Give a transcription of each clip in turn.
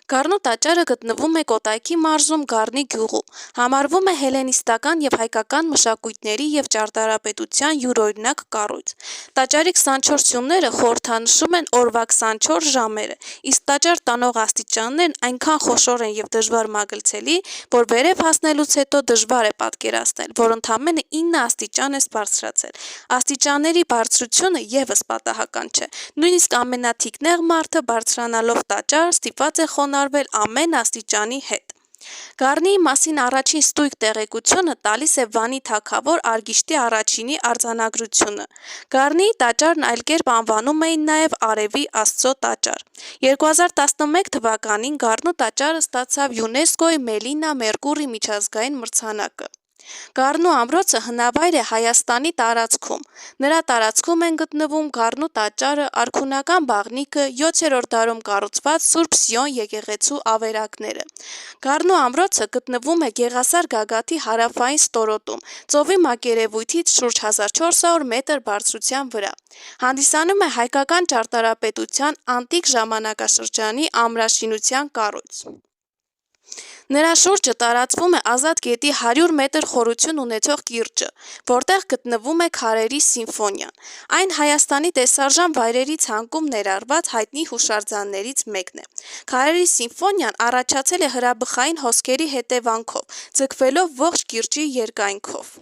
Գառնու տաճարը գտնվում է Կոտայքի մարզում Գառնի գյուղում, համարվում է հելլենիստական և հայկական մշակույթների և ճարտարապետության յուրօրինակ կառույց։ Տաճարի 24 սյունները խորհրդանշում են օրվա 24 ժամերը, իսկ տաճար տանող աստիճաններն այնքան խոշոր են և դժվար մագլցելի, որ վերև հասնելուց հետո դժվար է պատկերացնել, որ ընդամենը 9 աստիճան ես բարձրացել։ Աստիճանների բարձրությունը ևս պատահական չէ, նույնիսկ ամենաթիկնեղ մարդը բարձրանալով տաճար ստիպված է խոնարհվել ամեն աստիճանի հետ։ Գառնիի մասին առաջին ստույգ տեղեկությունը տալիս է Վանի թագավոր Արգիշտի I-ի արձանագրությունը։ Գառնիի տաճարն այլ կերպ անվանում էին նաև Արևի Աստծո տաճար։ 2011 թվականին Գառնու տաճարը ստացավ ՅՈՒՆԵՍԿՕ-ի Մելինա Մերկուրի միջազգային մրցանակը։ Գառնու ամրոցը հնավայր է Հայաստանի տարածքում։ Նրա տարածքում են գտնվում Գառնու տաճարը, արքունական բաղնիքը, 7-րդ դարում կառուցված Սուրբ Սիոն եկեղեցու ավերակները։ Գառնու ամրոցը գտնվում է Գեղասար գագաթի հարավային ստորոտում, ծովի մակերևույթից շուրջ 1400 մետր բարձրության վրա։ Հանդիսանում է հայկական ճարտարապետության անտիկ ժամանակաշրջանի ամրաշինության կառույց։ Նրա շուրջը տարածվում է Ազատ գետի 100 մետր խորություն ունեցող կիրճը, որտեղ գտնվում է Քարերի սիմֆոնիան։ Այն Հայաստանի տեսարժան վայրերի ցանկում ներառված հայտնի հուշարձաններից մեկն է։ Քարերի սիմֆոնիան առաջացել է հրաբխային հոսքերի հետևանքով, ձգվելով ողջ կիրճի երկայնքով։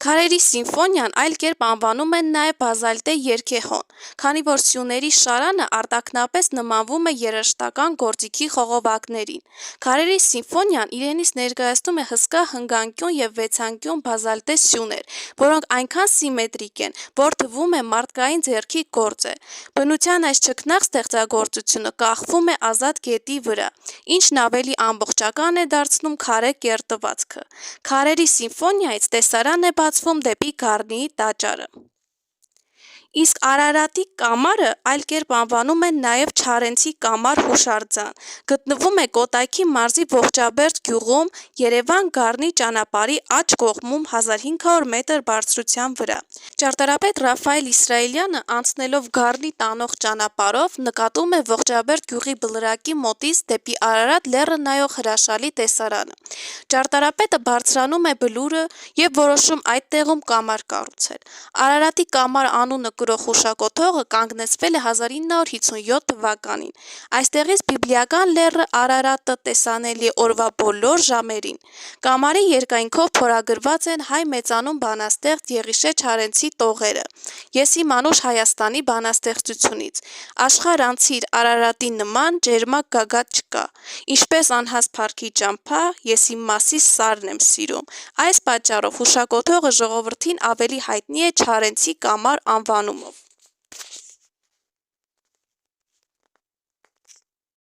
Քարերի սիմֆոնիան այլ կերպ անվանում են նաև բազալտե երգեհոն, քանի որ սյուների շարանը արտաքնապես նմանվում է երաժշտական գործիքի խողովակներին։ Քարերի սիմֆոնիան իրենից ներկայացնում է հսկա հնգանկյուն և վեցանկյուն բազալտե սյուներ, որոնք այնքան սիմետրիկ են, որ թվում է մարդկային ձեռքի գործ է։ Բնության այս չքնաղ ստեղծագործությունը կախվում է Ազատ գետի վրա, ինչն ավելի ամբողջական է դարձնում քարե կերտվածքը։ Քարերի սիմֆոնիայից տեսարան է բացվում դեպի Գառնիի տաճարը։ Իսկ Արարատի կամարը այլ կերպ անվանում են նաև Չարենցի կամար հուշարձան, գտնվում է Կոտայքի մարզի Ողջաբերդ գյուղում, Երևան-Գառնի ճանապարհի աջ կողմում 1500 մետր բարձրության վրա։ Ճարտարապետ Ռաֆայել Իսրայելյանը անցնելով Գառնի տանող ճանապարհով նկատում է Ողջաբերդ գյուղի բլրակի մոտից դեպի Արարատ լեռը նայող հրաշալի տեսարանը։ Ճարտարապետը բարձրանում է բլուրը և որոշում այդ տեղում կամար կառուցել։ Արարատի կամար անունը կրող հուշակոթողը կանգնեցվել է 1957 թվականին։ Այստեղից բիբլիական լեռը Արարատը տեսանելի է օրվա բոլոր ժամերին։ Կամարի երկայնքով փորագրված են հայ մեծանուն բանաստեղծ Եղիշե Չարենցի տողերը «Ես իմ անուշ Հայաստանի» բանաստեղծությունից՝ «Աշխարհ անցիր, Արարատի նման ջերմակ գագաթ չկա», «Ինչպես անհաս փառքի ճամփա, ես իմ Մասիս սարն եմ սիրում»։ Այս պատճառով հուշակոթողը ժողովրդին ավելի հայտնի է Չարենցի կամար անվանումով։